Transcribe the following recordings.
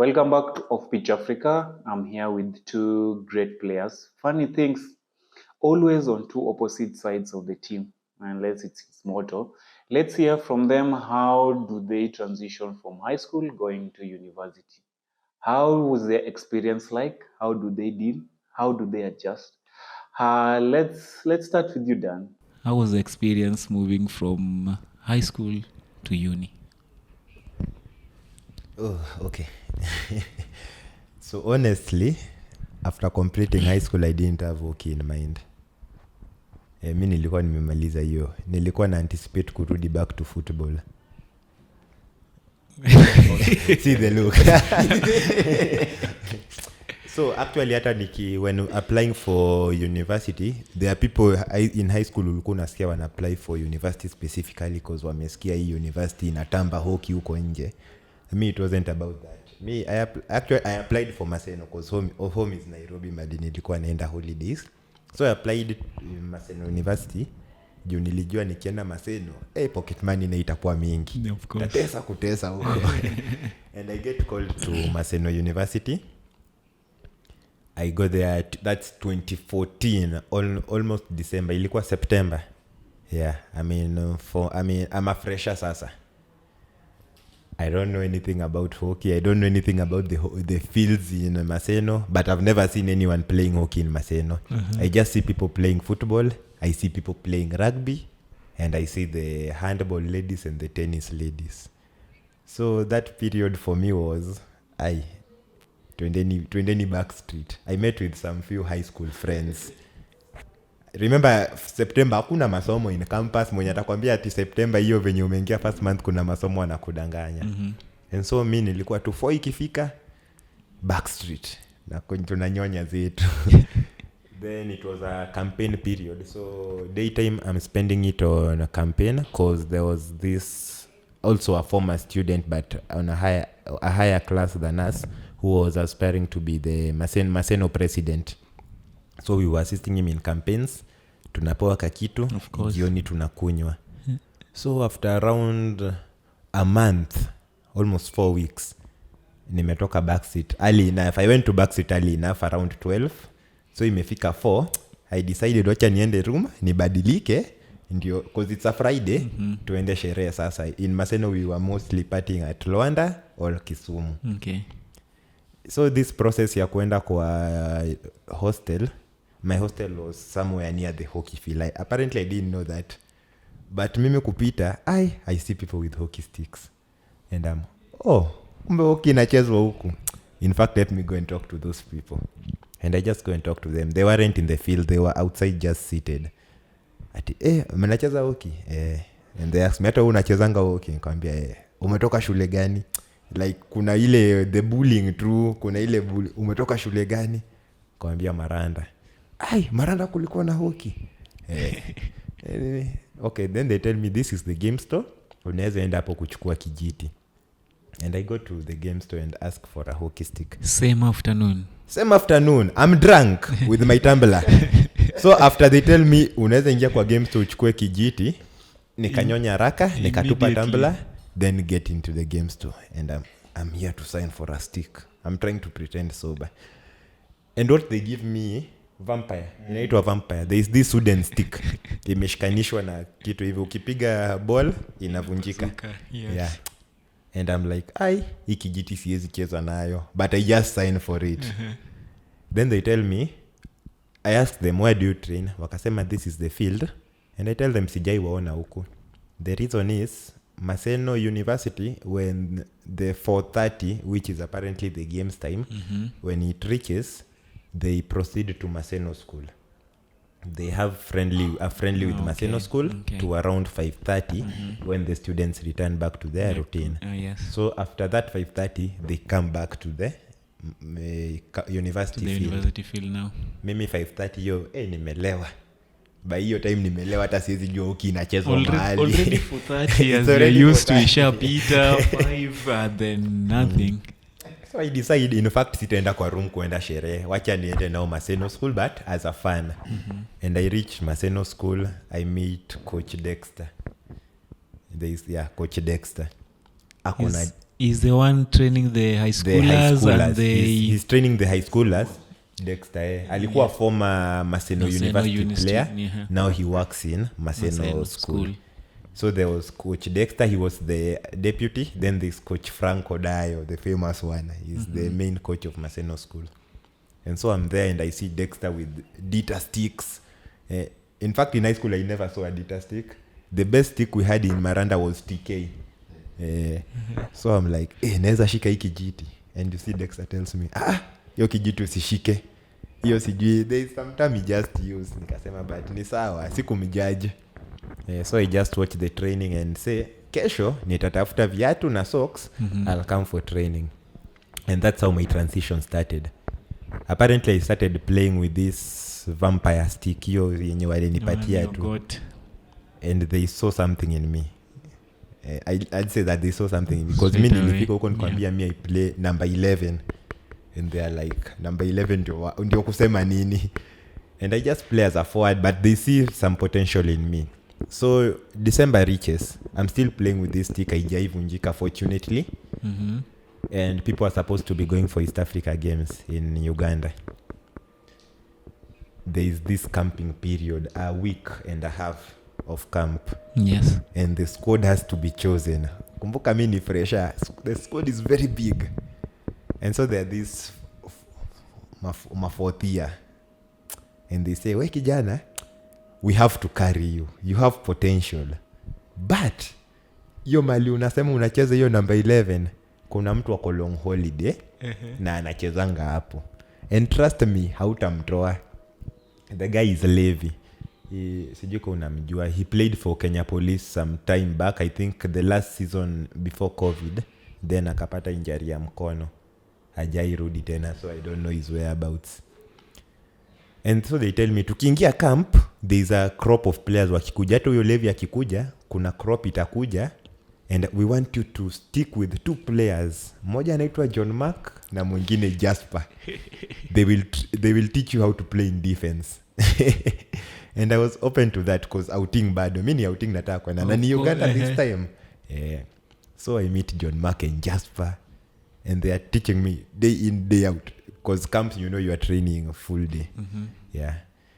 Welcome back to OffPitch Africa. I'm here with two great players. Funny things, always on two opposite sides of the team, unless it's its motto. Let's hear from them. How do they transition from high school going to university? How was their experience like? How do they deal? How do they adjust? Let's start with you, Dan. How was the experience moving from high school to uni? Oh, okay. So honestly, after completing high school, I didn't have hockey in mind. Mi nilikuwa nimemaliza hiyo. Nilikuwa na anticipate kurudi back to football. See the look. So actually hata when applying for university, there are people in high school ulikuwa unasikia wana apply for university specifically because wamesikia hii university inatamba hockey huko nje. Me, it wasn't about that. Me, I applied for Maseno because home is Nairobi, Mbadi nilikuwa naenda holidays. So I applied Maseno University. Juu nilijua nikienda Maseno, pocket money na itakuwa mingi. Of course. Tatesa kutesa huko. And I get called to Maseno University. I go there, that's 2014, almost December. Ilikuwa September. Yeah, I'm a fresher sasa. I don't know anything about hockey. I don't know anything about the fields in Maseno, but I've never seen anyone playing hockey in Maseno. Uh-huh. I just see people playing football. I see people playing rugby, and I see the handball ladies and the tennis ladies. So that period for me was, twendeni backstreet. I met with some few high school friends. Remember September hakuna masomo in campus, mwenye atakwambia ati September hiyo venye umeingia first month kuna masomo wanakudanganya. Mm-hmm. And so mimi nilikuwa tu 4 ikifika backstreet na tunanyonya zetu. Then it was a campaign period, so daytime I'm spending it on a campaign because there was this also a former student but on a higher class than us who was aspiring to be the Maseno president. So we were assisting him in campaigns. Tunapewa kakitu, jioni tunakunywa. So after around a month, almost 4 weeks, nimetoka backseat early enough. I went to backseat early enough around 12. So imefika 4, I decided wacha niende room, nibadilike, ndio, because it's a Friday, tuende sherehe sasa. In Maseno we were mostly partying at Luanda or Kisumu. Okay. So this process ya kuenda kwa hostel, my hostel was somewhere near the hockey field. Apparently I didn't know that. But mimi kupita, I see people with hockey sticks. And kumbe hockey inachezwa huku. In fact, let me go and talk to those people. And I just go and talk to them. They weren't in the field. They were outside just seated. Ati, mnacheza hockey? And they asked me, hata unachezanga hockey? Nikamwambia, umetoka shule gani? Like kuna ile the bullying true, kuna ile umetoka shule gani? Nikamwambia Maranda. Maranda kulikuwa na hockey. Okay, then they tell me this is the game store. Unaweza enda hapo kuchukua kijiti. And I go to the game store and ask for a hockey stick. Same afternoon. I'm drunk with my tumbler. So after they tell me unaweza ingia kwa game store uchukue kijiti, nikanyonya haraka, nikatupa tumbler, then get into the game store. And I'm here to sign for a stick. I'm trying to pretend sober. And what they give me, vampire. Inaitwa vampire. There is this wooden stick. Imeshikanishwa na kitu hivi. Ukipiga ball, inavunjika. Yes. Yeah. And I'm like, hii kijiti siwezi cheza nayo. But I just sign for it. Then they tell me, I ask them, where do you train? Wakasema, this is the field. And I tell them, sijai waona huku. The reason is, Maseno University, when the 4:30, which is apparently the games time, when it reaches, they proceed to Maseno School. They have friendly with Maseno School to around 5:30 when the students return back to their routine. Yes. So after that 5:30, they come back to the university field. University field now. Mimi 5:30 yo, nimelewa. By hiyo time nimelewa, hata siwezi jua hockey inachezwa mahali. Already 4:30 as you're used to ishapita 5 and then nothing. So I decide, in fact, sitaenda kwa room kuenda sherehe. Wacha niende nao Maseno School, but as a fan. And I reach Maseno School. I meet Coach Dexter. Coach Dexter. He's the one training the high schoolers, and he's training the high schoolers. Dexter alikuwa former Maseno University player. Yeah. Now he works in Maseno school. So there was Coach Dexter, he was the deputy. Then there's Coach Franco Dayo, the famous one. He's the main coach of Maseno school. And so I'm there and I see Dexter with Dita sticks. In fact, in high school, I never saw a Dita stick. The best stick we had in Maranda was TK. So I'm like, naweza shika hii kijiti. And you see Dexter tells me, hiyo kijiti usishike. Hiyo sijui, there is sometime he just use. Nikasema, but ni sawa, sikumjudge. So I just watch the training and say, kesho, nitatafuta viatu na socks, I'll come for training. And that's how my transition started. Apparently I started playing with this vampire stick hiyo yenye walinipatia tu. And they saw something in me. I'd say that they saw something in me because mimi nilifika huko nikwambia me I play number 11 and they are like number 11 ndio kusema nini. And I just play as a forward, but they see some potential in me. So December reaches, I'm still playing with this stick. Haijaivunjika fortunately. And people are supposed to be going for East Africa Games in Uganda. There is this camping period, a week and a half of camp. Yes. And the squad has to be chosen. Kumbuka mimi ni fresher. The squad is very big. And so there are this fourth year. And they say, we kijana, we have to carry you. You have potential. But, hiyo mali unasema unacheza hiyo number 11, kuna mtu wako long holiday, na anachezanga hapo. And trust me, hautamtoa. The guy is Levi. Sijui kama unamjua. He played for Kenya Police some time back. I think the last season before COVID. Then akapata injury ya mkono. Hajairudi tena, so I don't know his whereabouts. And so they tell me, tukiingia camp, there's a crop of players wakikuja. Hata huyo Levi akikuja, kuna crop itakuja. And we want you to stick with 2 players. Mmoja anaitwa John Mark na mwingine Jasper. They will teach you how to play in defense. And I was open to that because outing bado. Mimi ni outing nataka kwenda. Na ni Uganda this time. So I meet John Mark and Jasper. And they are teaching me day in, day out. Because camps, you are training a full day. Yeah.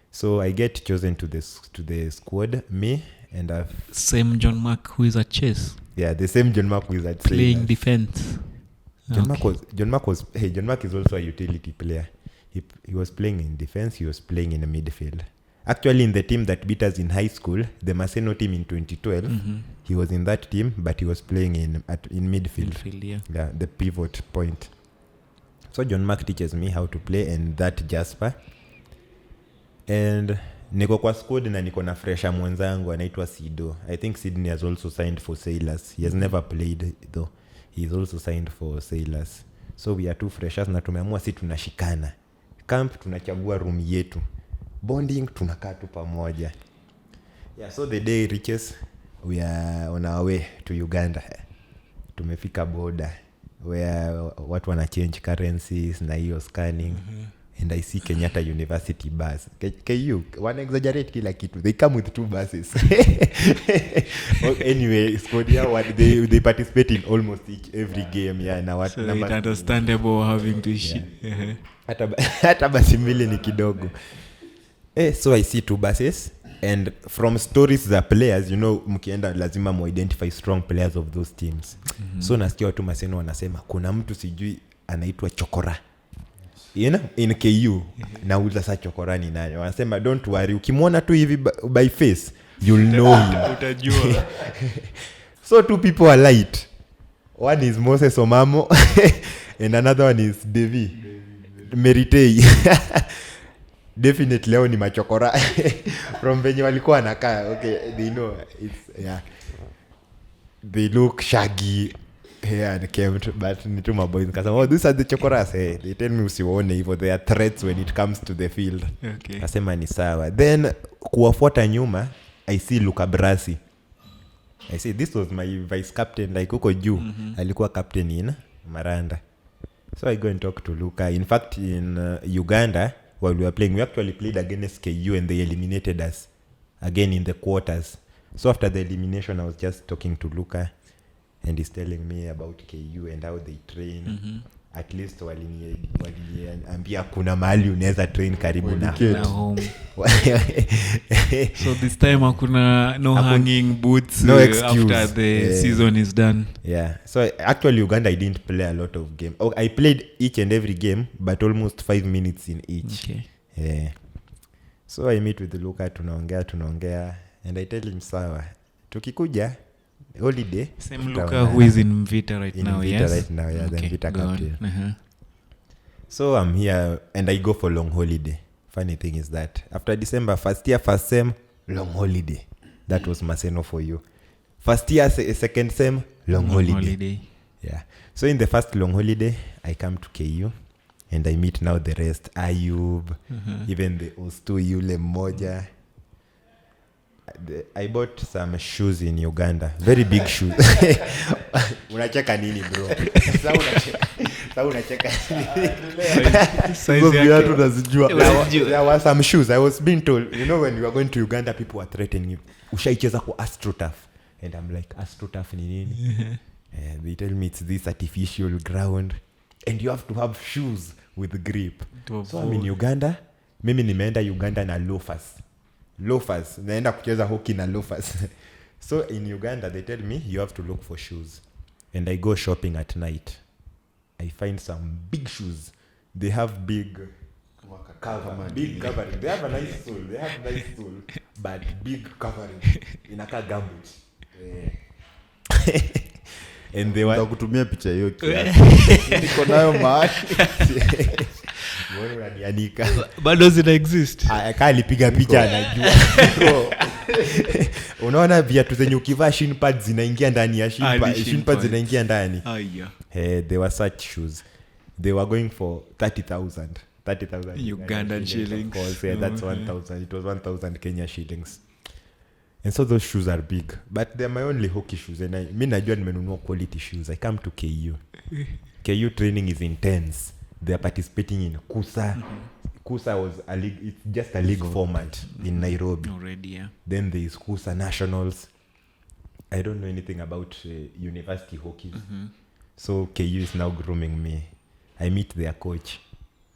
So I get chosen to the squad. Me and same John Mark who is at chess. Yeah, the same John Mark who is at playing defense. John Mark is also a utility player. He was playing in defense. He was playing in the midfield. Actually, in the team that beat us in high school, the Maseno team in 2012, he was in that team, but he was playing in midfield. Yeah, the pivot point. So John Mark teaches me how to play, and that Jasper. And niko kwa squad na niko na fresha mwenzangu anaitwa Sido. I think Sydney has also signed for Sailors. He has never played though. He is also signed for Sailors. So we are 2 freshers na tumeamua si tunashikana. Camp tunachagua room yetu. Bonding tunakaa tu pamoja. Yeah, so the day reaches, we are on our way to Uganda. Tumefika border where watu wana change currencies na hiyo scanning. And I see Kenyatta University bus. KU, one exaggerate kila kitu. They come with 2 buses. Anyway, Scotia, they participate in almost every game. Yeah, na what, so it's understandable having to hata basi mbili ni kidogo. So I see 2 buses. And from stories za players, mkienda lazima mu-identify strong players of those teams. So nasikia watu Maseno wanasema, kuna mtu sijui anaitwa Chokora. In KU, nauza sa Chokora ni nani. Wanasema, don't worry, ukimwona tu hivi by face, you'll know him. Utajua. So 2 people are light. One is Moses Omamo, and another one is Devi. Meritei. Definitely leo ni machokora. From venye walikuwa nakaa. Okay, they know. They look shaggy. And kept, but ni tu maboys kasema, these are the chokoras. They tell me usiwaone hivyo, they are threats when it comes to the field. Okay. Kasema ni sawa. Then kuwafuata nyuma, I see Luka Brasi. I say this was my vice captain, like huko juu. Alikuwa captain in Maranda. So I go and talk to Luka. In fact, in Uganda, while we were playing, we actually played against KU and they eliminated us again in the quarters. So after the elimination, I was just talking to Luka. and he's telling me about KU and how they train. At least waliniambia kuna mahali unaweza train karibu na home. So this time hakuna no hanging boots no excuse. After the season is done. Yeah. So actually Uganda I didn't play a lot of game. I played each and every game but almost 5 minutes in each. Okay. Yeah. So I meet with Luka, tunaongea and I tell him sawa. Tukikuja holiday. Same Luka who is in Mvita right now, yes? Right now, yeah, okay, the Mvita captain. Uh-huh. So I'm here and I go for long holiday. Funny thing is that after December, first year, first sem, long holiday. That was Maseno for you. First year, second sem, long holiday. Yeah. So in the first long holiday, I come to KU and I meet now the rest. Ayub, even the Ostu Yule Moja. I bought some shoes in Uganda. Very big shoes. Unacheka nini bro? Sasa unacheka nini? There were some shoes. I was being told, you know, when you are going to Uganda, people are threatening you. Ushaicheza kwa AstroTurf. And I'm like, AstroTurf ni nini? And they tell me it's this artificial ground. And you have to have shoes with grip. So I'm in Uganda. Mimi nimeenda Uganda na loafers. Naenda kucheza hockey na loafers. So in Uganda they tell me you have to look for shoes. And I go shopping at night. I find some big shoes. They have big covering. They have a nice sole. But big covering. Inaka gambut. And they were kutumia picha hiyo kiasi. Niko nayo mahali. Mbona unanianika? Bado zina exist. Aka alipiga picha anajua. Unaona viatu zenye ukivaa shin pads zinaingia ndani ya shin pads zinaingia ndani. They were such shoes. They were going for 30,000 Ugandan shillings. Yeah, that's 1,000. It was 1,000 Kenya shillings. And so those shoes are big, but they're my only hockey shoes. And mi najua nimenunua quality shoes. I come to KU. KU training is intense. They are participating in Kusa. Kusa was a league. It's just a league format in Nairobi. Already, yeah. Then there is Kusa Nationals. I don't know anything about university hockey. So KU is now grooming me. I meet their coach.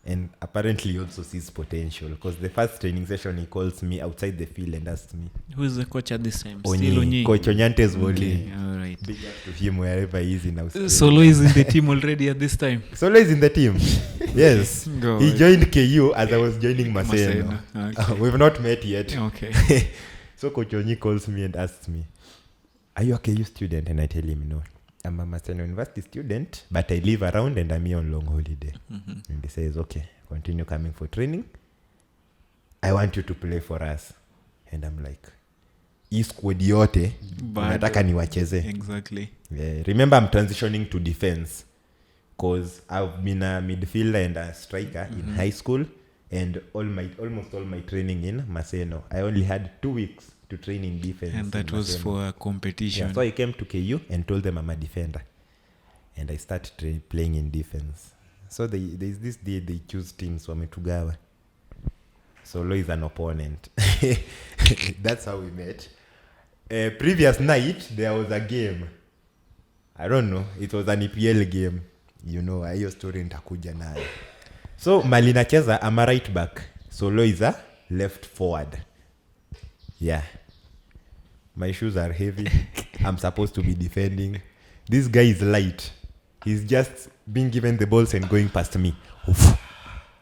And apparently he also sees potential. Because the first training session, he calls me outside the field and asks me. Who is the coach at this time? Still Onyi. Coach Onyantes Woli. Okay, all right. Big up to him wherever he is in Australia. Solo is in the team already at this time? Solo is in the team. Yes. He joined KU as I was joining Maseno. Okay. We've not met yet. Okay. So Coach Onyi calls me and asks me, are you a KU student? And I tell him, no. I'm a Maseno University student, but I live around and I'm here on long holiday. And he says, okay, continue coming for training. I want you to play for us. And I'm like, hii squad yote nataka niwacheze. Exactly. Yeah. Remember, I'm transitioning to defense because I've been a midfielder and a striker in high school, and almost all my training in Maseno. I only had 2 weeks to train in defense. And that was for a competition. Yeah, so I came to KU and told them I'm a defender. And I started playing in defense. So there's this day they choose teams wametugawa. Solo is an opponent. That's how we met. Previous night, there was a game. I don't know. It was an EPL game. You know, hiyo story nitakuja nayo. So, Malina Cheza, I'm a right back. Solo is a left forward. Yeah. My shoes are heavy. I'm supposed to be defending. This guy is light. He's just being given the balls and going past me.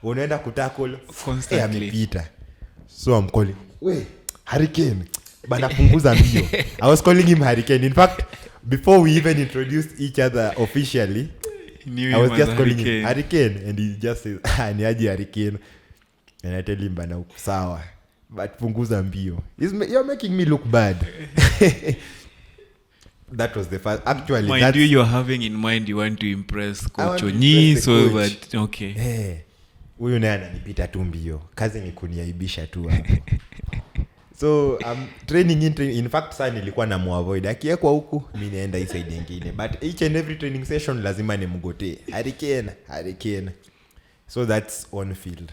Unaenda kutackle constantly. Amepita. So I'm calling, wait, Hurricane. Bana punguza mbio. I was calling him Hurricane. In fact, before we even introduced each other officially, I was just calling him Hurricane. And he just says, ni aje Hurricane. And I tell him, bana sawa. But punguza mbio. You're making me look bad. That was the first. Actually, mind you're having in mind you want to impress Coach Onyi, so but okay. Hey, huyu naye ananipita tu mbio. Kazi ni kuniaibisha tu hapo. So training in fact sana nilikuwa na muavoid. Akiekwa huku mimi naenda hii side nyingine. But each and every training session lazima nimgotee. Hurricane. So that's on field.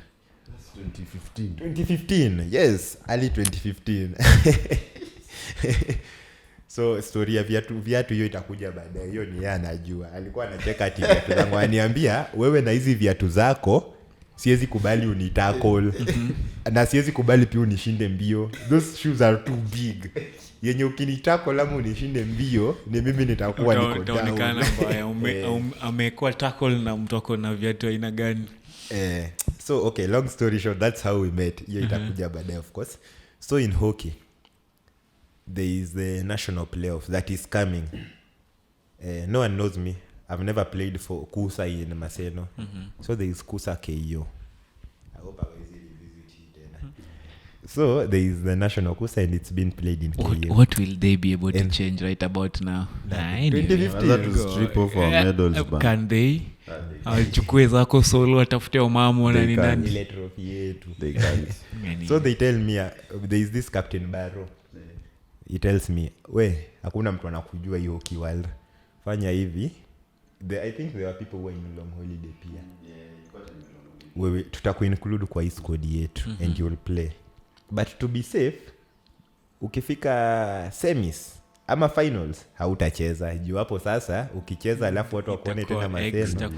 2015, yes, early 2015. So story ya viatu hiyo itakuja baadaye. Hiyo ni yeye anajua. Alikuwa anacheka ati viatu zangu aniambia wewe na hizi viatu zako siwezi kubali unitackle. Na siwezi kubali pia unishinde mbio. Those shoes are too big. Yenye ukinitackle ama unishinde mbio ni mimi nitakuwa niko down. Utaonekana mbaya amekuwa tackle na mtoko na viatu aina gani. So okay, long story short, that's how we met. Hiyo itakuja baadaye of course. So in hockey there is the national playoff that is coming. No one knows me. I've never played for Kusa in Maseno. So there is Kusa KO. I hope I will visit it. So there is the national Kusa and it's been played in KO. What will they be able to change right about now? 2050 to strip off our medals. Can they? Chukue zako solo atafute umamo na ni nani ile trophy yetu. They can't. So they tell me there is this Captain Barrow. He tells me, we hakuna mtu anakujua hiyo kiwalda. Fanya hivi. I think there are people who are in long holiday pia. Wewe tutakuinclude kwa hii squad yetu and you will play. But to be safe, ukifika semis ama finals hautacheza. Juu hapo sasa ukicheza alafu watu wakuone tena Maseno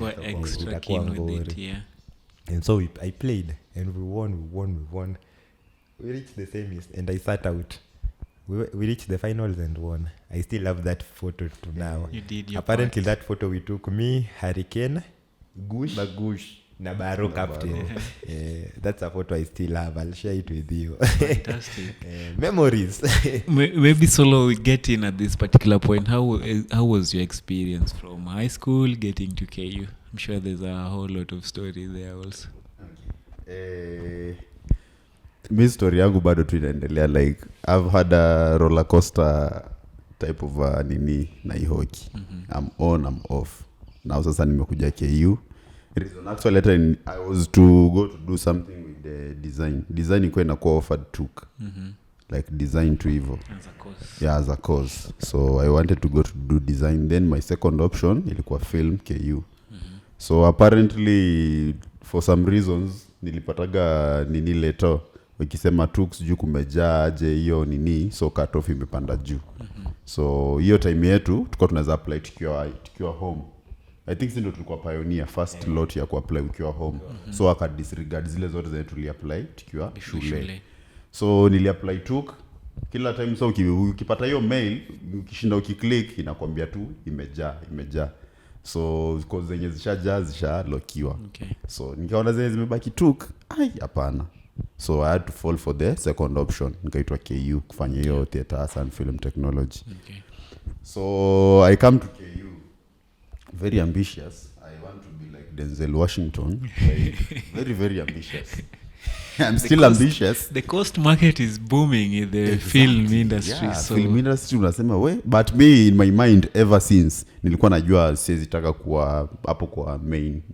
itakuwa ngori. And so I played and we won. We reached the semis and I sat out. We reached the finals and won. I still have that photo to now. You did your Apparently part. That photo we took, me, Hurricane, Gush na Barrow captain. That's a photo I still have. I'll share it with you. Fantastic. Memories. Maybe solo we get in at this particular point. How was your experience from high school getting to KU? I'm sure there's a whole lot of stories there also. Mi story yangu bado tu inaendelea. Like I've had a roller coaster type of nini na hockey. I'm on, I'm off. Now sasa nimekuja KU. Reason actually I was to go to do something with the design. Design iko inakuwa offered took. Like design to hivyo. As a course. Yeah, as a course. So I wanted to go to do design. Then my second option ilikuwa film KU. So apparently for some reasons nilipataga nini letter wakisema tooks juu kumejaa aje hiyo nini, so cut off imepanda juu. So hiyo time yetu tulikuwa tunaweza apply tukiwa home. I think ndio tulikuwa pioneer first lot ya kuapply ukiwa home. So aka disregard zile zote zetu tuliapply tukiwa shule. So niliapply took kila time. So ukipata hiyo mail ukishinda ukiclick inakwambia tu imejaa. So because zenye zishalokiwa. Okay. So nikaona zenye zimebaki took hapana. So I had to fall for the second option. Nikaitwa KU kufanya hiyo theater arts and film technology. Okay. So I come to KU very ambitious. I want to be like Denzel Washington. Like, very, very ambitious. I'm still ambitious. The coast market is booming in the film industry. Yeah, so film industry unasema we. But me in my mind ever since nilikuwa najua siwezi taka kuwa hapo kwa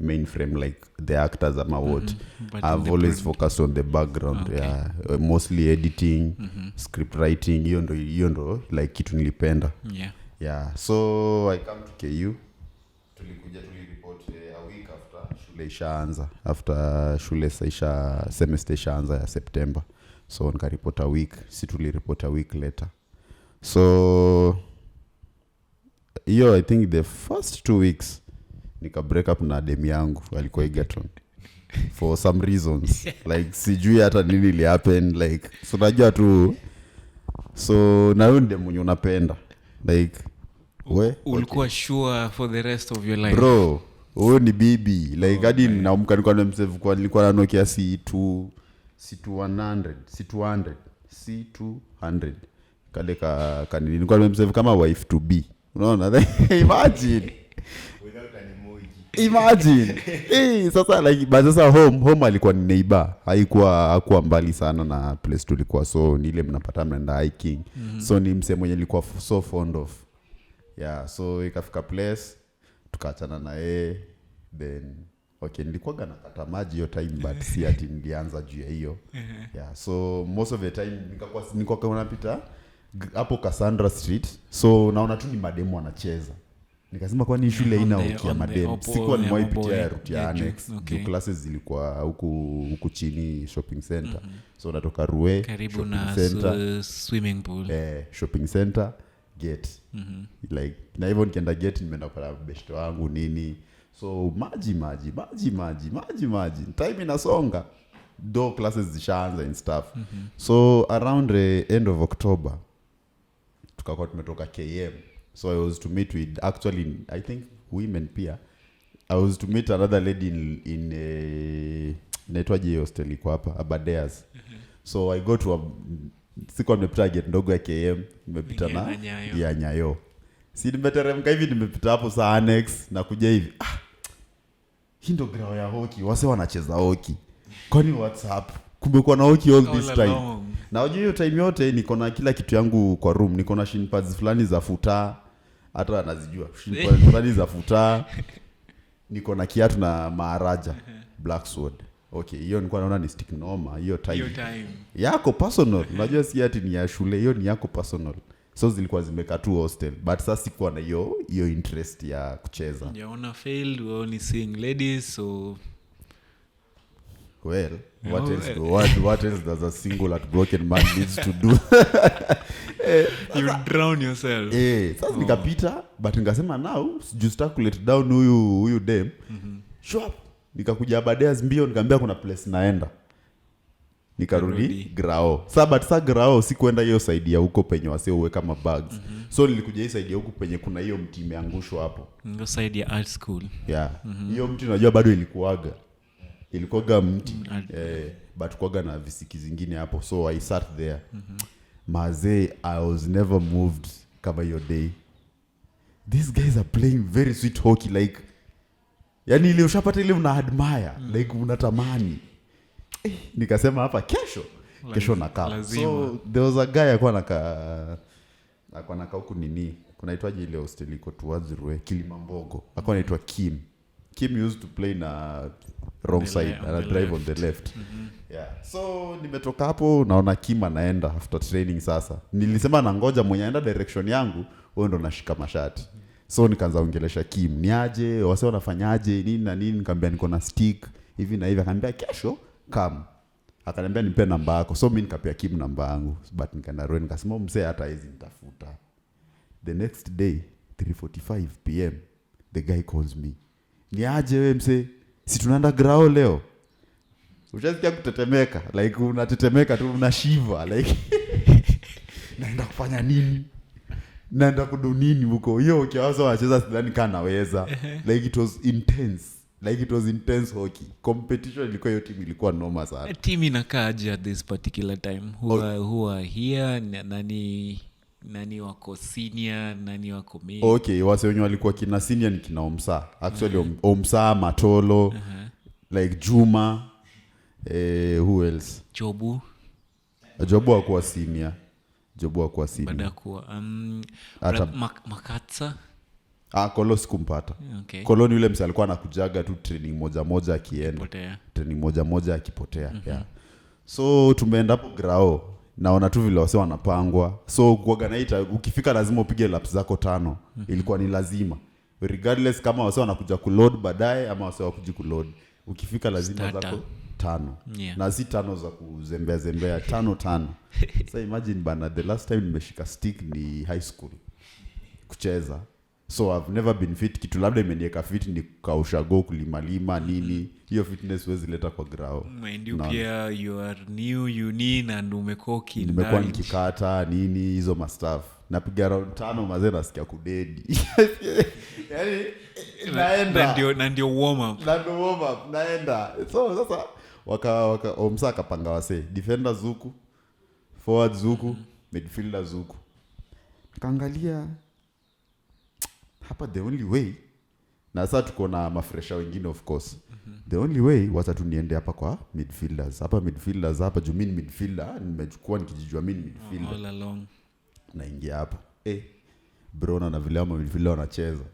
mainframe like the actors ama what. I've always focused on the background. Okay. Yeah, mostly editing, script writing. Hiyo ndo like kitu nilipenda. Yeah. So I come to KU. Tulikuja tulireport a week after shule ishaanza. After shule semester ishaanza ya September. So nikareport a week. Si tulireport a week later. So I think the first 2 weeks nika break up na demi yangu alikuwa Egerton for some reasons. Like sijui hata nini ili happen. Like so najua tu. So na huyo ndiye mwenye unapenda. Like ulikuwa sure for the rest of your life. Bro, huyo ni bibi. Like hadi naamka nilikuwa nimsave kwa nilikuwa na Nokia C200 kale kanini nilikuwa nimsave kama wife to be. Unaona? Imagine. Without an emoji. Imagine. Sasa like sasa home alikuwa ni neighbor. Haikuwa mbali sana na place tulikuwa. So nile mnapata mnaenda hiking. So ni mse mwenye nilikuwa so fond of. Yeah, so ikafika place tukaachana na yeye. Then okay, nilikuwa nakata maji hiyo time but si ati nilianza juu ya hiyo. Yeah, so most of the time nilikuwa napita hapo Cassandra Street. So naona tu ni mademo wanacheza. Nikasema kwa ni shule ina ukia mademo. Sikuwa nimewaipitia ya route ya annex. Okay. Classes zilikuwa huku chini shopping center. So natoka Rue karibu na swimming pool. Shopping center. gate like na hivyo nikienda gate nimeenda kwa beshte wangu nini, so maji time inasonga, do classes zishaanza and stuff. So around the end of October tukakuwa tumetoka KM, so I was to meet with actually I think women pia, I was to meet another lady in inaitwaje hostel iko hapa Abadeas. So I go to sikuwa nimepita gate ndogo ya KM, nimepita na ya Nyayo. Si nimeteremka hivi, nimepita hapo saa annex na kuja hivi. Hii ndo ground ya hockey, wase wanacheza hockey. Kwani WhatsApp kumekuwa na hockey all this time. Na unajua hiyo time yote niko na kila kitu yangu kwa room, niko na shin pads fulani za futa, hata anazijua shin pads fulani za futa. Niko na kiatu na maharaja black sword. Okay, hiyo nilikuwa naona ni stick noma hiyo time. Yako personal. Unajua si ati ni ya shule, hiyo ni yako personal. So zilikuwa zimekaa tu hostel, but sasa sikuwa na hiyo interest ya kucheza. Yaona failed, we only seeing ladies, so well, what else does a single at broken man needs to do? You drown yourself. Sasa nikapita, but nikasema now just to let down huyu dem. Show nikakuja baadaye mbio, nikamwambia kuna place naenda. Nikarudi grao. Sasa grao sikuenda hiyo side ya huko penye wasio uweka mabags. So nilikuja hii side ya huko penye kuna hiyo mti imeangushwa hapo. Ndio side ya art school. Yeah. Hiyo mti unajua bado ilikuwaga mti. But kuaga na visiki zingine hapo. So I sat there. Mazee, I was never moved kama hiyo day. These guys are playing very sweet hockey like, yani ile ushapata ile una admire, like unatamani. Nikasema hapa kesho nakaa. So there was a guy alikuwa nakaa huku nini, kunaitwaje ile hostel iko towards Rue, Kilimambogo. Alikuwa anaitwa Kim used to play na wrong side and I drive on the left. Yeah. So nimetoka hapo, naona Kim anaenda after training sasa. Nilisema na ngoja mwenye anaenda direction yangu, wewe ndo nashika mashati. So nikaanza ongelesha Kim, niaje, wase wanafanyaje, nini na nini, nikamwambia niko na stick hivi na hivi, akaniambia kesho come. Akaniambia nipe namba yako. So mimi nikapea Kim namba yangu, but nikaenda Roy nikasema mzee hata hizi nitafuta. The next day 3:45 PM the guy calls me. Niaje wewe mzee? Si tunaenda grao leo. Unasikia kutetemeka, like unatetemeka tu, unashiva like naenda kufanya nini? Naenda kudu nini huko? Hiyo ukiwaza wanacheza sidhani kana naweza. Like it was intense hockey. Competition ilikuwa, hiyo team ilikuwa noma sana. Team inakaaje at this particular time? Who are here? Nani wako senior, nani wako mid? Okay, wase wenye walikuwa kina senior ni kina Omsa. Actually Omsa, Matolo, like Juma, who else? Jobu hakuwa senior. Baada kuwa Makatsa. Kolo sikumpata. Okay. Kolo ni yule mse alikuwa anakujaga tu training moja akienda. Training moja akipotea. Yeah. So tumeenda hapo grao. Naona tu vile wase wanapangwa. So kuorganize, ukifika lazima upige laps zako 5. Ilikuwa ni lazima. Regardless kama wase wanakuja kuload baadaye ama wase wakuji kuload. Ukifika lazima zako 5. Yeah. Na si 5 za kuzembea 5. So imagine bana, the last time nimeshika stick ni high school kucheza. So I've never been fit. Kitu labda imenieka fit ni kaushago kulimalima nini. Hiyo fitness huwezi leta kwa grao. Mind pia you are new, you need and umekoki. Nimekuwa nikikata nini hizo mastaff. Napiga round 5 mazee nasikia kudedi. Yaani naenda. Na ndio warm up. Naenda. So sasa waka Omsa akapanga wase. Defender Zuku, forward Zuku, midfielder Zuku. Kaangalia hapa the only way, na sasa tuko na mafresha wengine of course. The only way wacha tu niende hapa kwa midfielders. Hapa juu mimi midfielder, nimechukua nikijijua mimi midfielder. All along. Naingia hapa. Bro na vile ama midfielder wanacheza.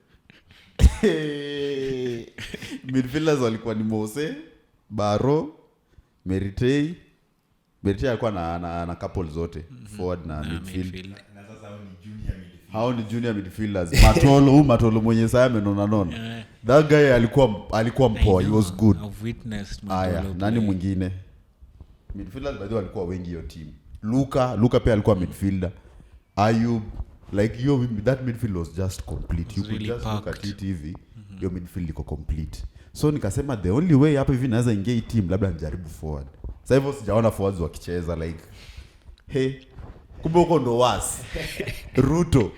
Midfielders walikuwa ni Mose, Baro, Meritei. Meritei alikuwa na couple zote, forward na midfield. Na sasa hao ni junior midfielders. Matolo mwenye saa amenona. Yeah. That guy alikuwa mpoa. He was good. I've witnessed Matolo. Nani mwingine? Midfielders by the way walikuwa wengi hiyo team. Luka pia alikuwa midfielder. Ayub, like that midfield was just complete. You could really just look packed. at it hivi, your midfield iko complete. So nikasema the only way hapa hivi naweza ingia hii team labda nijaribu forward. Sasa hivyo sijaona forwards wakicheza like hey, kumbe uko ndo wasi. Ruto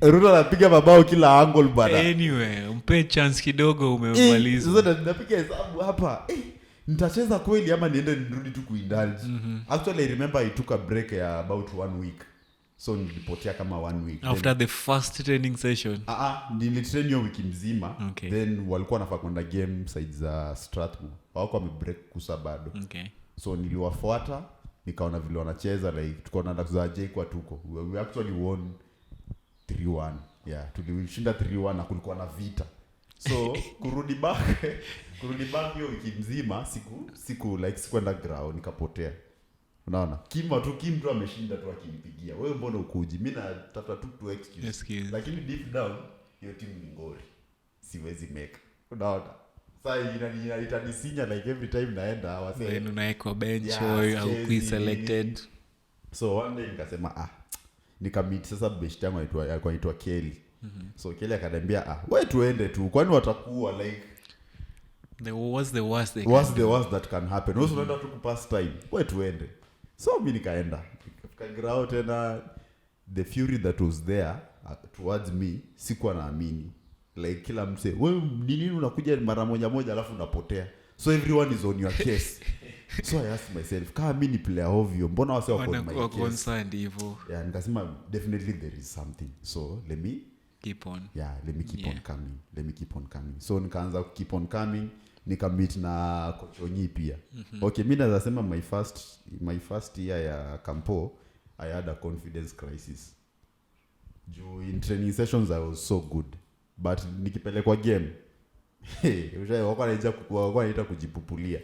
anapiga mabao kila angle bana. Anyway, mpe chance kidogo umemaliza. Sasa napiga hesabu hapa. Nitacheza kweli ama niende nirudi tu kuindulge. Actually I remember I took a break ya about 1 week. So nilipotea kama 1 week. After the first training session. Nilitrain hiyo wiki mzima. Okay. Then walikuwa nafaa kwenda game sides za Strathmore. Hawako wamebreak kusa bado. Okay. So niliwafuata, nikaona vile wanacheza like tukaona ndakuza J kwa tuko. We actually won 3-1. Yeah, tulishinda 3-1 na kulikuwa na vita. So kurudi back hiyo wiki mzima siku like sikwenda ground nikapotea. Unaona? Kim tu ameshinda tu akinipigia. Wewe mbona ukuji? Mimi natafuta tu excuse. Lakini deep down hiyo timu ni ngori. Siwezi make. Unaona? Sasa itanisinya like every time naenda wase. Then unaekwa bench au pre-selected. So one day nikasema nikamit sasa best yangu anaitwa Kelly. So Kelly akaniambia wewe tuende tu. Kwani watakuwa like what's the worst that can happen. Wewe unaenda tu kupass time. Wewe tuende. So mimi nikaenda. Nikafika ground tena the fury that was there towards me sikuwa naamini. Like kila mse, wewe nini unakuja mara moja alafu unapotea. So everyone is on your case. So I asked myself, kama mimi ni player ovyo, mbona wase wako on my case? Concerned hivyo. Yeah, nikasema definitely there is something. So let me keep on. Yeah, let me keep on coming. So nikaanza keep on coming, nikamit na coach Onyi pia. Okay, mimi naweza sema my first year ya Campo, I had a confidence crisis. In training sessions I was so good. But nikipelekwa game wako anaita kujipupulia.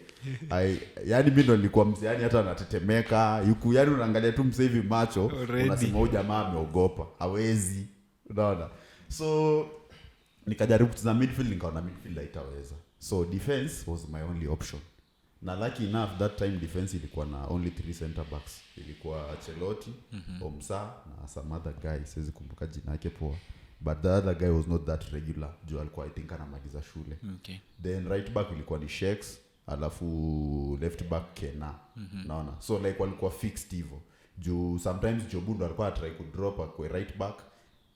Yani mimi ndo nilikuwa mzee, yani hata anatetemeka, yani unaangalia tu mzee hivi macho, unasema huyu jamaa ameogopa, hawezi. Unaona? So nikajaribu kucheza midfield, nikaona midfield haitaweza. So defense was my only option. Na lucky enough that time defense ilikuwa na only 3 center backs. Ilikuwa Chelotti, Omsa na some other guy, siwezi kumbuka jina yake poa. But the other guy was not that regular. Juu alikuwa I think anamaliza shule. Okay. Then right back ilikuwa ni Shakes, alafu left back Kena. Naona. So like walikuwa fixed hivyo. Juu sometimes Jobundo alikuwa try ku drop kwa right back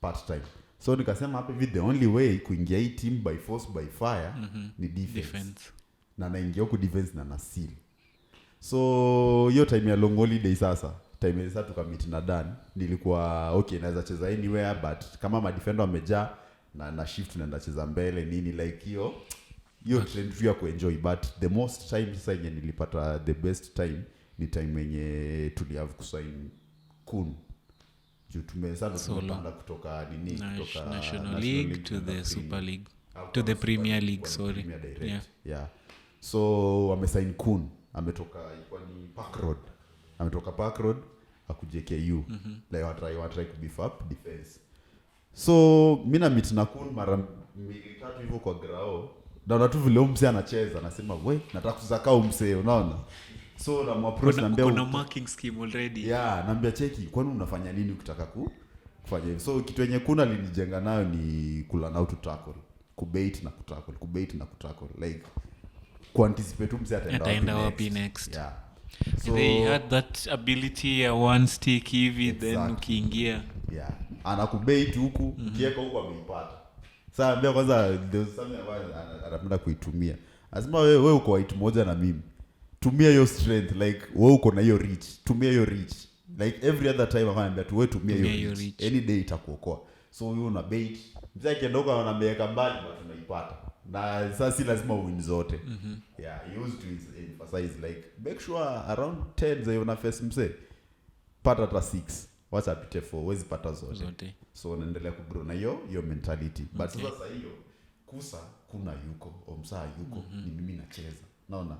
part time. So nikasema hapa hivi the only way kuingia hii team by force by fire ni defense. Na naingia huko defense na seal. So hiyo time ya long holiday sasa tukamit na Dan, nilikuwa okay naweza cheza anywhere but kama ma defender wamejaa na shift naenda cheza mbele nini like hiyo trend tu ya kuenjoy. But the most time sasa yenye nilipata the best time ni time yenye tulihave kusign Kun. Juu tumepanda kutoka kutoka National League to the Super League to the Premier League, sorry. Yeah. So wamesign Kun, ametoka ilikuwa ni Parkroad. Ametoka Parkroad akuje KU. Like watry to beef up defense. So mimi na meet na Kun mara 2-3 hivyo kwa grao. Naona tu vile mse anacheza, nasema we nataka kuzaka mse, unaona? So na approach naambia kuna marking scheme already. Yeah, naambia cheki, kwani unafanya nini ukitaka kufanya hivyo? So kitu yenye Kuna linijenga nayo ni kula out to tackle, kubait na kutackle. Like kuanticipate mse ataenda wapi next. Yeah. So they had that ability ya one stick hivi exactly. Then ukiingia anakubait huku ukiweka huku ameipata. Sasa ambia kwanza there's something anapenda kuitumia. Lazima wewe uko height moja na mimi. Tumia your strength, like wewe uko na hiyo reach. Tumia hiyo reach. Like every other time akaniambia tu wewe tumia hiyo reach. Any day itakuokoa. So wewe una bait. Mzee kiendoka anameweka mbali na tunaipata. Na sasa si lazima win zote. Yeah, he used to emphasize like make sure around 10 za una face mse. Pata hata 6. Wacha apite 4, wezi pata zote. So unaendelea kugrow na hiyo mentality. But sasa hiyo Kuna yuko, Omsa yuko, ni mimi nacheza. Naona.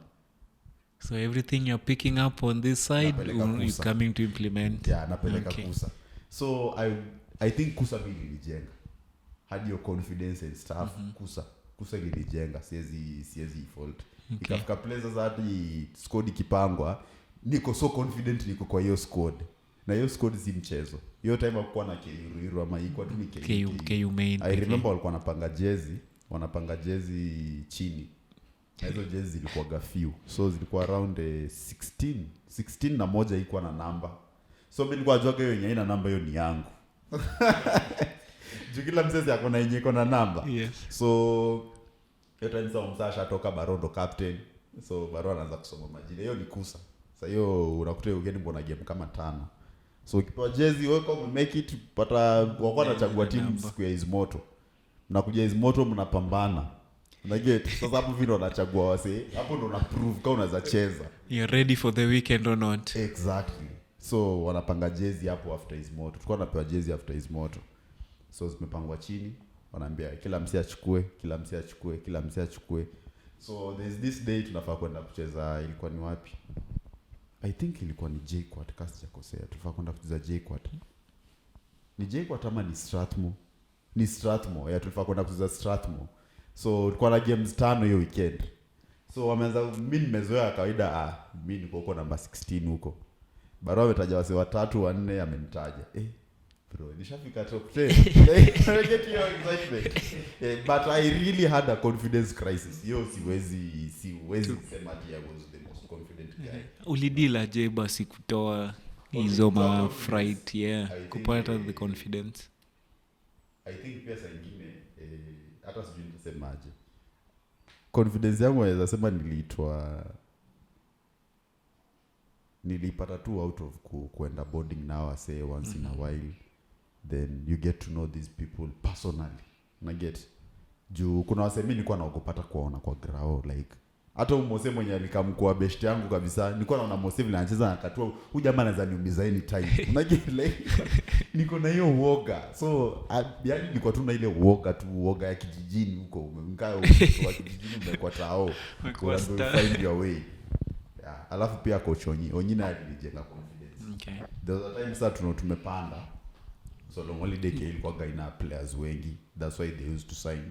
So everything you're picking up on this side you're coming to implement. Yeah, napeleka Kusa. So I think Kusa mimi nilijenga. Had your confidence and stuff. Kusa nilijenga, siwezi fault. Ikafika places hadi squad ikipangwa, niko so confident niko kwa hiyo squad. na hiyo squad si mchezo. Hiyo time hakuwa na Keiru ama ilikuwa tu ni KU main. I remember walikuwa wanapanga jezi chini. Na hizo jezi zilikuwa few. So zilikuwa around 16 na moja ilikuwa na namba. So mimi nilikuwa najua hiyo yenye ina namba hiyo ni yangu. Juu kila mzee yako na yenye iko na namba. Yes. So hiyo time sasa msasha toka Barondo captain. So Baro anaanza kusoma majina. Hiyo ni kusa. Sasa hiyo unakuta ugeni mbona game kama 5. So ukipewa jezi wewe kama make it pata wako wanachagua timu siku ya Izmoto. Mnakuja Izmoto mnapambana. Unaget sasa hapo vile wanachagua wase. Hapo ndo una prove kama unaweza cheza. You're ready for the weekend or not. Exactly. So wanapanga jezi hapo after Izmoto. Tulikuwa tunapewa jezi after Izmoto. So zimepangwa chini. Wanaambia kila msee achukue. So there's this day tunafaa kwenda kucheza, ilikuwa ni wapi? I think ilikuwa ni JKUAT, kasi jakosea. Tunafaa kwenda kucheza JKUAT. Ni JKUAT ama ni Strathmore? Ni Strathmore. Yeah, tulifaa kwenda kucheza Strathmore. So tulikuwa na games 5 hiyo weekend. So wameanza mimi nimezoea kawaida mimi niko huko namba 16 huko. Baro ametaja wase 3 4 amenitaja. Bro, nishafika top 10. I get your excitement. But I really had a confidence crisis. Siwezi sema I was the most confident guy. Ulidila je basi kutoa hizo ma fright kupata the confidence. I think pia saa nyingine hata sijui nitasemaje. Confidence yangu naweza sema nilipata tu out of kuenda boarding now I say once in a while. Then you get to know these people personally. Na get juu kuna wase mimi nilikuwa naogopata kuona kwa grao like hata Mose mwenye alikamkua best yangu kabisa nilikuwa naona Mose vile anacheza na katua huyu jamaa anaweza niumiza any time. Unajua like niko na hiyo uoga. So yani nilikuwa tu na ile uoga ya kijijini huko umekaa wa kijijini umekuwa tao. You find your way. Yeah, alafu pia coach Onyina alijenga confidence. Okay. There was a time sasa tumepanda. So long holiday ilikuwa ina players wengi. That's why they used to sign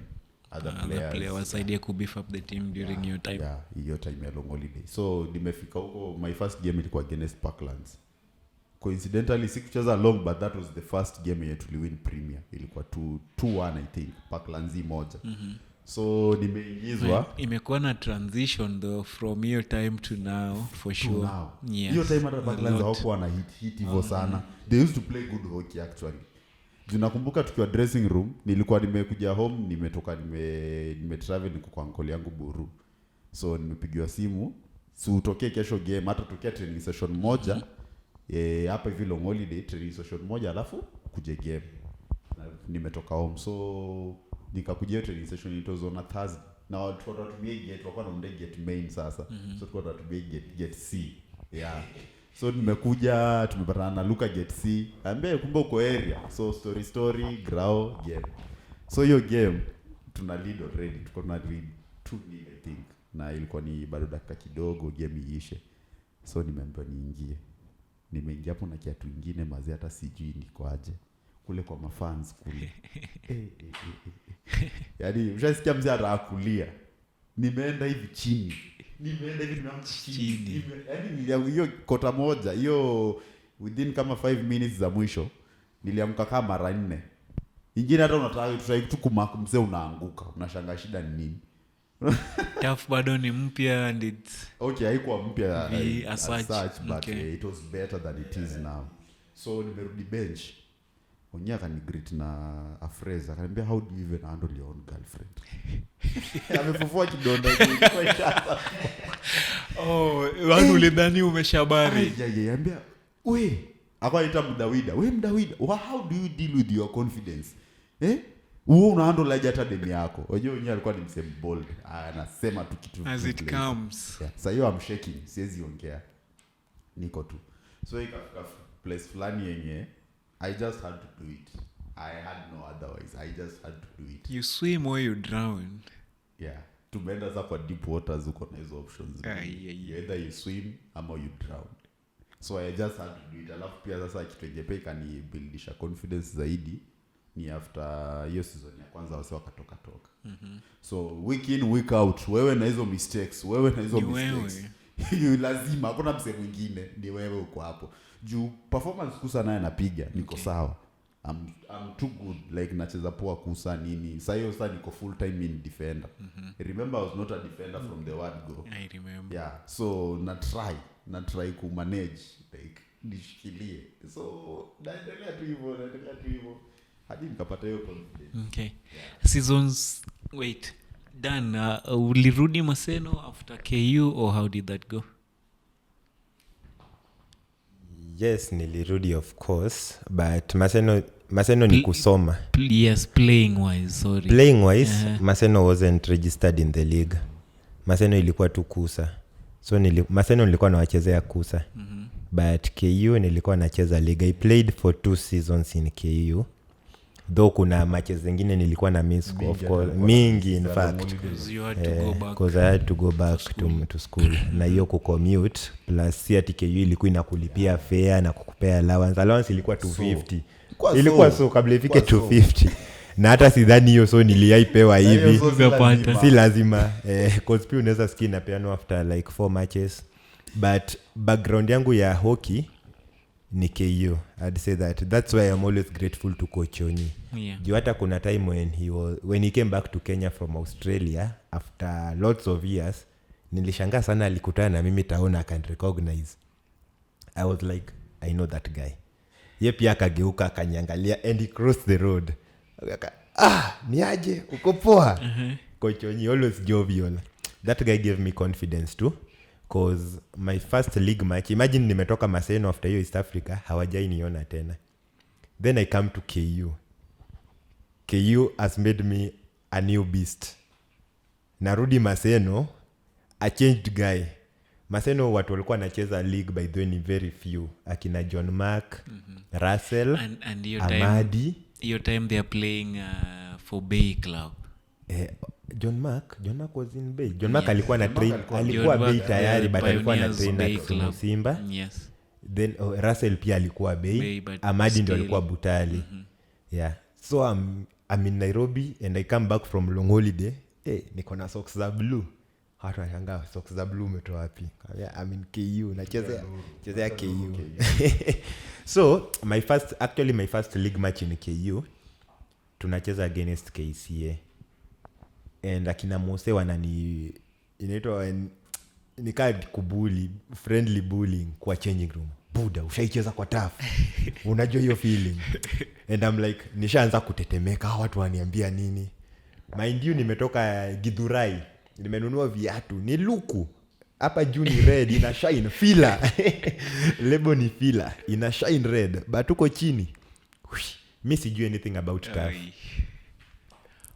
other players. Wasaidia ku beef up the team during your time. Yeah, your time ya long holiday. So nimefika huko, my first game ilikuwa against Parklands. Coincidentally sikucheza long but that was the first game yetu tuliwin Premier. Ilikuwa 2-1 I think. Parklands moja. So nimeingizwa. Imekuwa na transition though from your time to now for sure. Yes. Hiyo time hata Parklands hawakuwa na hit hivyo sana. They used to play good hockey actually. Nakumbuka tukiwa dressing room, nilikuwa nimekuja home, nimetravel niko kwa uncle yangu Buru. So nimepigiwa simu, si utokee kesho game, hata tokea training session moja, hapa hivi long holiday training session moja alafu kuje game. Nimetoka home, so nikakuja training session it was on a Thursday. Now tulikuwa tunatumia gate, walikuwa wanaunda gate main sasa. So tulikuwa tunatumia gate C. Yeah. So tumepatana na Luka Gate C. Ambia kumbe uko area. So story grao game. So hiyo game tuna lead already. Tuko na lead 2-0 I think. Na ilikuwa ni bado dakika kidogo game iishe. So nimeambiwa niingie. Nimeingia hapo na kiatu kingine mazee hata sijui niko aje. Kule kwa mafans kule. Yaani mshasikia mzee atakulia. Nimeenda hivi chini. Nimeamka chini. Yaani hiyo kota moja, hiyo within kama 5 minutes za mwisho niliamka kama mara 4. Ingine hata unataka tu kumark mzee unaanguka. Unashangaa shida ni nini? Tough bado ni mpya and it's okay, haikuwa mpya as such but okay. It was better than it is now. So nimerudi bench. Onyia kanigreet na a phrase akaniambia how do you even handle your own girlfriend? Amefufua kidonda kwa ishara. Wanu ulidhani umeshabari. Ambia we akaita Mdawida. We Mdawida, how do you deal with your confidence? Wewe una handle aje hata demi yako? Unajua yeye alikuwa ni msem bold. Anasema tu kitu as it comes. Yeah. Sasa hiyo I'm shaking, siwezi ongea. Niko tu. So ikafika place fulani yenye I just had to do it. I had no otherwise. I just had to do it. You swim or you drown. Yeah. Tumeenda sasa kwa deep waters uko na hizo options. Either you swim ama you drown. So I just had to do it. Alafu pia sasa kitu yenyewe ikanibuildisha confidence zaidi ni after hiyo season ya kwanza wase wakatoka. So week in week out wewe na hizo mistakes, lazima hakuna mse mwingine, ni wewe uko hapo juu performance Kusa naye napiga niko sawa. I'm too good, like nacheza poa Kusa nini. Sasa niko full time in defender. Remember I was not a defender from the word go. I remember. Yeah, so na try ku manage like nishikilie. So naendelea tu hivyo hadi nikapata hiyo confidence. Okay. Yeah. Seasons wait. Dan, ulirudi Maseno after KU or how did that go? Yes, nilirudi of course, but Maseno ni kusoma. Yes, playing wise, sorry. Playing wise, Maseno wasn't registered in the league. Maseno ilikuwa tu Kusa. So Maseno nilikuwa nawachezea Kusa. But KU nilikuwa nacheza league. I played for 2 seasons in KU. Though kuna matches zingine nilikuwa na miss of course mingi in fact because I had to go back to school na hiyo kucommute plus CTKU ilikuwa inakulipia fare na kukupea allowance ilikuwa 250 ilikuwa so kabla ifike 250 na hata sidhani hiyo so niliaipewa hivi si lazima cause pia unaweza skin na piano after like 4 matches but background yangu ya hockey ni KU. I'd say that's why I'm always grateful to Coach Onyi. Juu hata kuna time when he came back to Kenya from Australia after lots of years, nilishangaa sana alikutana na mimi taona I can recognize. I was like, I know that guy. Ye pia akageuka akaniangalia and he crossed the road. Niaje uko poa? Coach Onyi always jovial. That guy gave me confidence too. Cause my first league match, imagine nimetoka Maseno after hiyo East Africa, hawajai niona tena. Then I come to KU. KU has made me a new beast. Narudi Maseno, a changed guy. Maseno watu walikuwa nacheza league by the way ni very few. Akina John Mark, Russell, and Mbadi. Your time they are playing for Bay Club. John Mark was in Bay. John Mark alikuwa na train, alikuwa Bay tayari but alikuwa na train at Simba. Yes. Then Russell pia alikuwa Bay, Amadi ndio alikuwa Butali. Yeah. So I'm in Nairobi and I come back from long holiday. Niko na socks za blue. Watu wanashangaa socks za blue umetoa wapi? I'm in KU nachezea KU. So my first league match in KU tunacheza against KCA. And akina Mose wanani inaitwa nikaa kubuli friendly bullying kwa changing room. Buda ushaicheza kwa tough. Unajua hiyo feeling. And I'm like nishaanza kutetemeka watu waniambia nini. Mind you nimetoka Githurai. Nimenunua viatu ni luku. Hapa juu ni red ina shine filler. Lebo ni filler ina shine red but uko chini. Mimi sijui anything about tough.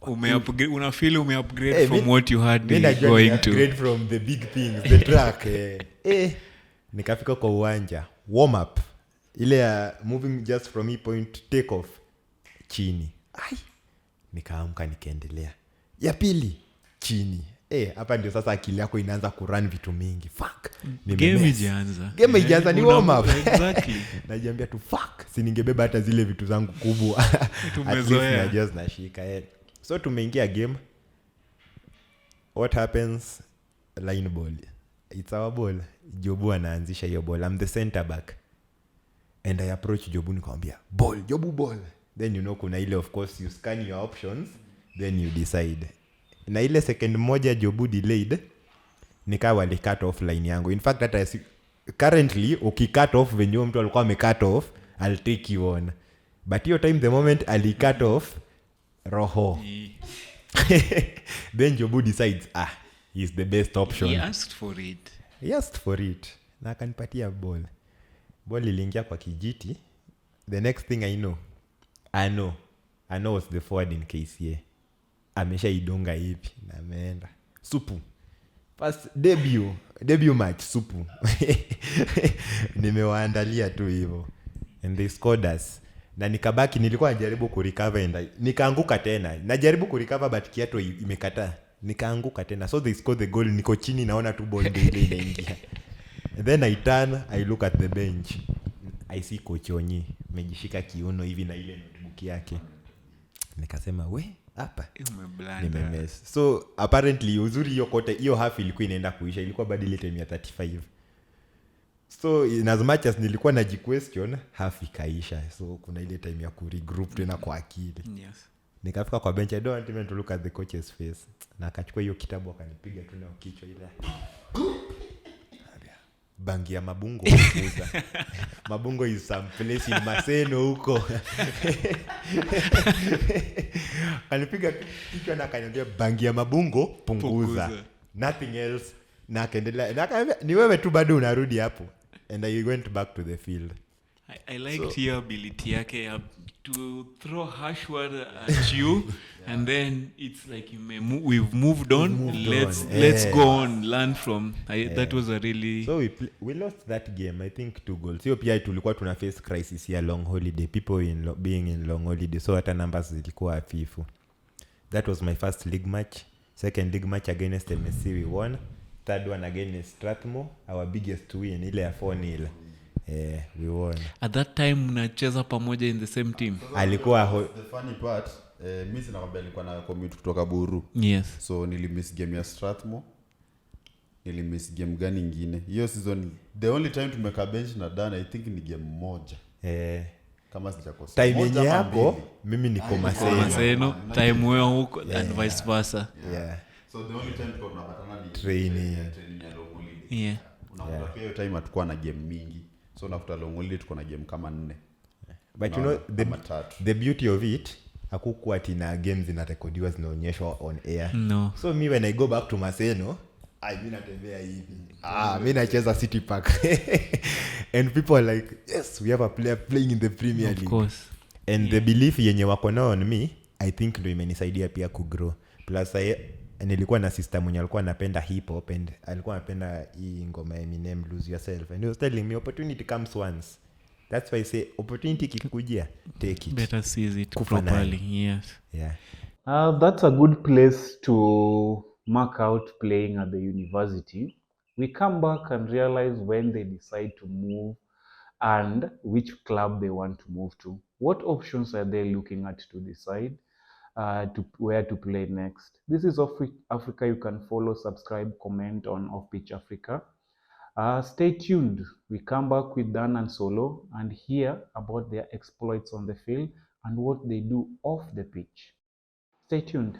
Ume-upgrade from what you had going to. Upgrade from the big things, the track. Nikafika kwa uwanja, warm up. Ile moving just from me point take off chini. Nikaamka nikaendelea. Ya pili chini. Hapa ndio sasa akili yako inaanza kurun vitu mingi. Fuck. Game ijaanza ni warm up. Exactly. Najiambia tu fuck. Si ningebeba hata zile vitu zangu kubwa. Tumezoea. At least nashika. So tumeingia game. What happens? Line ball. It's our ball. Jobu anaanzisha hiyo ball. I'm the center back. And I approach Jobu nikamwambia, "Ball, Jobu ball." Then kuna ile of course you scan your options, then you decide. Na ile second moja Jobu delayed, nikawa wali cut off line yangu. In fact hata currently ukicut off venye mtu alikuwa amecut off, I'll take you on. But hiyo time the moment ali cut off roho. Then Jobu decides he's the best option. He asked for it. Na akanipatia ball iliingia kwa kijiti. The next thing I know was the forward in KCA. Ameshaidonga hivi na ameenda supu. First debut match supu. Nimewaandalia tu hivyo and they scored us. Na nikabaki nilikuwa najaribu kurecover and nikaanguka tena. Najaribu kurecover but kiato imekataa. Nikaanguka tena. So they scored the goal. Niko chini naona tu ball ndio inaingia. And then I turn, I look at the bench. I see Coach Onyi amejishika kiuno hivi na ile notebook yake. Nikasema hapa Umeblanda. nimemes. So apparently uzuri hiyo half ilikuwa inaenda kuisha, ilikuwa bado ile time ya 35. So in as much as nilikuwa najiquestion, half ikaisha. So kuna ile time ya kuregroup tena kwa akili. Yes. Nikafika kwa bench, I don't want even to look at the coach's face. Na akachukua hiyo kitabu akanipiga tu na kichwa ile. Bangi ya Mabungo kuuza. Mabungo is some place in Maseno huko. Kanipiga kichwa na akaniambia bangi ya Mabungo punguza. Nothing else. Na akaendelea. Na akaniambia ni wewe tu bado unarudi hapo. And I went back to the field. I liked your ability yake to throw harsh word at you and then it's like we've moved on. Let's go on, learn from. That was a really... So we lost that game, I think 2 goals. Hiyo pia tulikuwa tuna face crisis ya long holiday, people being in long holiday, so hata numbers zilikuwa hafifu. That was my first league match. Second league match against MSC we won. Third one against Strathmore, our biggest win, ile ya 4-0. We won. At that time mnacheza pamoja in the same team. Alikuwa The funny part, mimi sinakwambia nilikuwa na commute kutoka Buru. Yes. So nilimiss game ya Strathmore. Nilimiss game gani nyingine? Hiyo season the only time tumeka bench na Dan I think ni game moja. Kama sijakosa. Time yenye yako mimi niko Maseno, time wewe huko and vice versa. Yeah. So the only time tuko tunapatana ni training ya long holiday. Yeah. Unakuta hiyo time hatakuwa na game mingi. So nafuta long holiday tuko na game kama 4. But you know the beauty of it, hakukuwa tina games zinarekodiwa zinaonyeshwa on air. No. So me when I go back to Maseno, mimi natembea hivi. Mimi nacheza City Park. And people are like, yes, we have a player playing in the Premier League. Of course. And the belief yenye wako nao on me, I think ndio imenisaidia pia kugrow. Plus nilikuwa na sister mwenye alikuwa anapenda hip hop and alikuwa anapenda hii ngoma ya Eminem Lose Yourself, and he was telling me opportunity comes once. That's why I say opportunity kikujia, take it. Better seize it properly. Yes. Yeah. That's a good place to mark out playing at the university. We come back and realize when they decide to move and which club they want to move to. What options are they looking at to decide to where to play next? This is Africa. You can follow, subscribe, comment on OffPitch Africa. Stay tuned. We come back with Dan and Solo and hear about their exploits on the field and what they do off the pitch. Stay tuned.